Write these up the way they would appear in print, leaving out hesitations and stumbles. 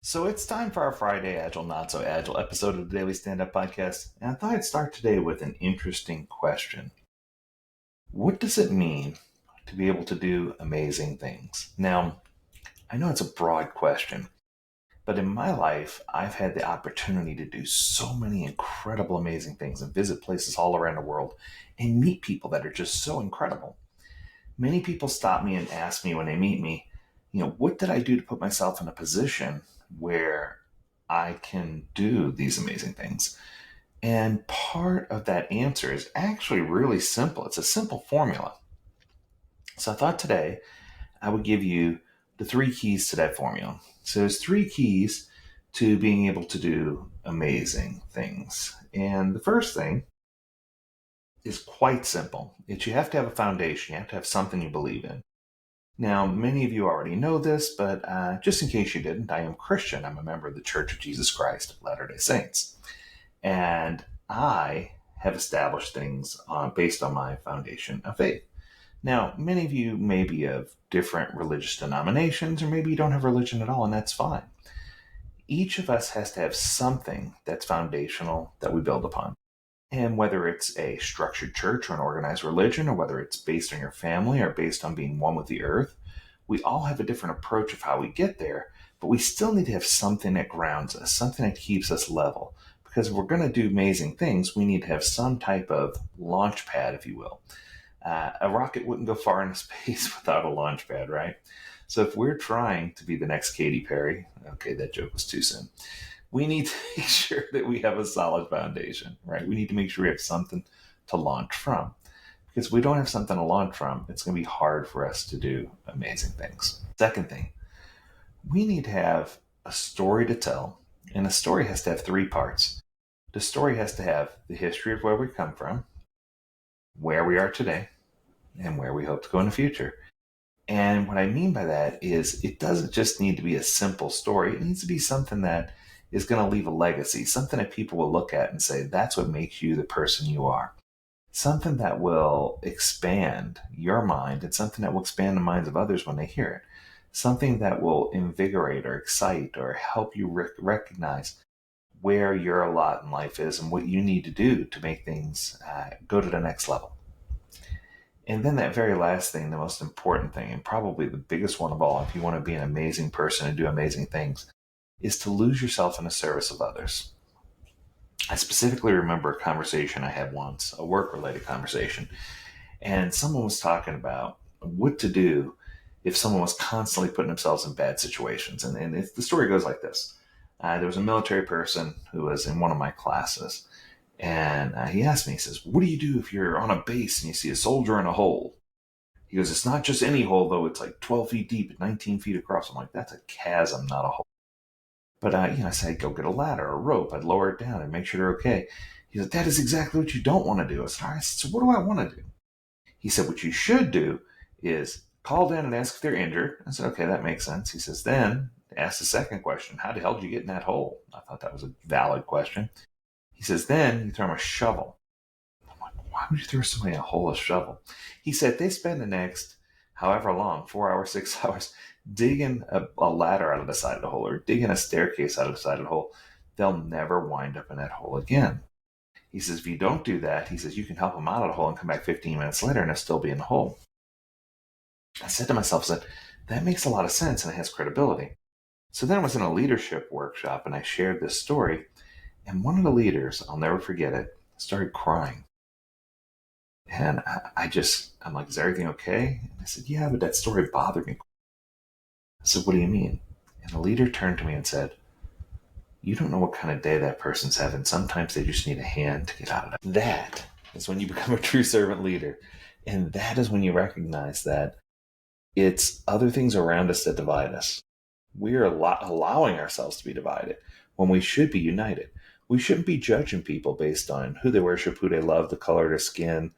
So it's time for our Friday Agile Not So Agile episode of the Daily Stand Up Podcast. And I thought I'd start today with an interesting question. What does it mean to be able to do amazing things? Now, I know it's a broad question, but in my life, I've had the opportunity to do so many incredible, amazing things and visit places all around the world and meet people that are just so incredible. Many people stop me and ask me when they meet me, what did I do to put myself in a position where I can do these amazing things? And part of that answer is actually really simple. It's a simple formula. So I thought today I would give you the three keys to that formula. So there's three keys to being able to do amazing things. And the first thing is quite simple. It's you have to have a foundation. You have to have something you believe in. Now, many of you already know this, but just in case you didn't, I am Christian. I'm a member of the Church of Jesus Christ of Latter-day Saints. And I have established things based on my foundation of faith. Now, many of you may be of different religious denominations, or maybe you don't have religion at all, and that's fine. Each of us has to have something that's foundational that we build upon. And whether it's a structured church or an organized religion, or whether it's based on your family or based on being one with the earth, we all have a different approach of how we get there, but we still need to have something that grounds us, something that keeps us level. Because if we're going to do amazing things, we need to have some type of launch pad, if you will. A rocket wouldn't go far into space without a launch pad, right? So if we're trying to be the next Katy Perry, okay, that joke was too soon. We need to make sure that we have a solid foundation, right? We need to make sure we have something to launch from. Because if we don't have something to launch from, it's going to be hard for us to do amazing things. Second thing, we need to have a story to tell, and a story has to have three parts. The story has to have the history of where we come from, where we are today, and where we hope to go in the future. And what I mean by that is it doesn't just need to be a simple story. It needs to be something that is going to leave a legacy, something that people will look at and say, that's what makes you the person you are. Something that will expand your mind and something that will expand the minds of others when they hear it. Something that will invigorate or excite or help you recognize where your lot in life is and what you need to do to make things go to the next level. And then that very last thing, the most important thing, and probably the biggest one of all, if you want to be an amazing person and do amazing things, is to lose yourself in the service of others. I specifically remember a conversation I had once, a work-related conversation, and someone was talking about what to do if someone was constantly putting themselves in bad situations. And the story goes like this. There was a military person who was in one of my classes, and he asked me, he says, what do you do if you're on a base and you see a soldier in a hole? He goes, it's not just any hole, though. It's like 12 feet deep and 19 feet across. I'm like, that's a chasm, not a hole. But I said, I'd go get a ladder or a rope. I'd lower it down and make sure they're okay. He said, that is exactly what you don't want to do. I said, all right, so what do I want to do? He said, what you should do is call down and ask if they're injured. I said, okay, that makes sense. He says, then ask the second question. How the hell did you get in that hole? I thought that was a valid question. He says, then you throw him a shovel. I'm like, why would you throw somebody in a hole with a shovel? He said, they spend the next however long, 4 hours, 6 hours, digging a ladder out of the side of the hole or digging a staircase out of the side of the hole. They'll never wind up in that hole again. He says, if you don't do that, he says, you can help them out of the hole and come back 15 minutes later and they'll still be in the hole. I said to myself, that makes a lot of sense and it has credibility. So then I was in a leadership workshop and I shared this story. And one of the leaders, I'll never forget it, started crying. And I'm like, is everything okay? And I said, yeah, but that story bothered me. I said, what do you mean? And the leader turned to me and said, you don't know what kind of day that person's having. Sometimes they just need a hand to get out of it. That is when you become a true servant leader. And that is when you recognize that it's other things around us that divide us. We are allowing ourselves to be divided when we should be united. We shouldn't be judging people based on who they worship, who they love, the color of their skin,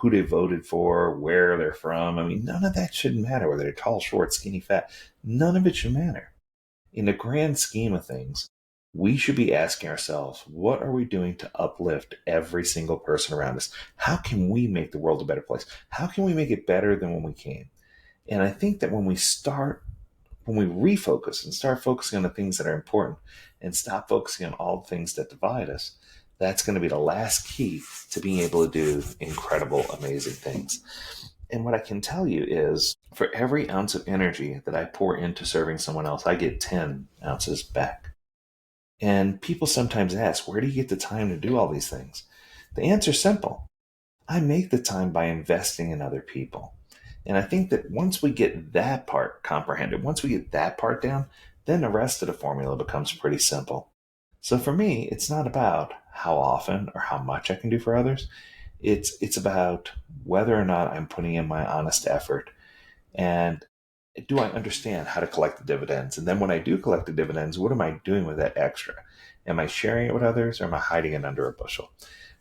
who they voted for, where they're from. I mean, none of that should matter, whether they're tall, short, skinny, fat. None of it should matter. In the grand scheme of things, we should be asking ourselves, what are we doing to uplift every single person around us? How can we make the world a better place? How can we make it better than when we came? And I think that when we start when we refocus and start focusing on the things that are important and stop focusing on all the things that divide us, that's going to be the last key to being able to do incredible, amazing things. And what I can tell you is for every ounce of energy that I pour into serving someone else, I get 10 ounces back. And people sometimes ask, where do you get the time to do all these things? The answer is simple. I make the time by investing in other people. And I think that once we get that part comprehended, once we get that part down, then the rest of the formula becomes pretty simple. So for me, it's not about how often or how much I can do for others. It's about whether or not I'm putting in my honest effort, and do I understand how to collect the dividends? And then when I do collect the dividends, what am I doing with that extra? Am I sharing it with others, or am I hiding it under a bushel?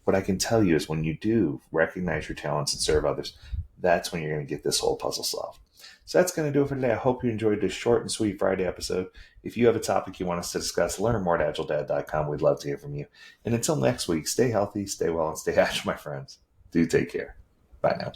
What I can tell you is when you do recognize your talents and serve others, that's when you're going to get this whole puzzle solved. So that's going to do it for today. I hope you enjoyed this short and sweet Friday episode. If you have a topic you want us to discuss, learn more at AgileDad.com. We'd love to hear from you. And until next week, stay healthy, stay well, and stay agile, my friends. Do take care. Bye now.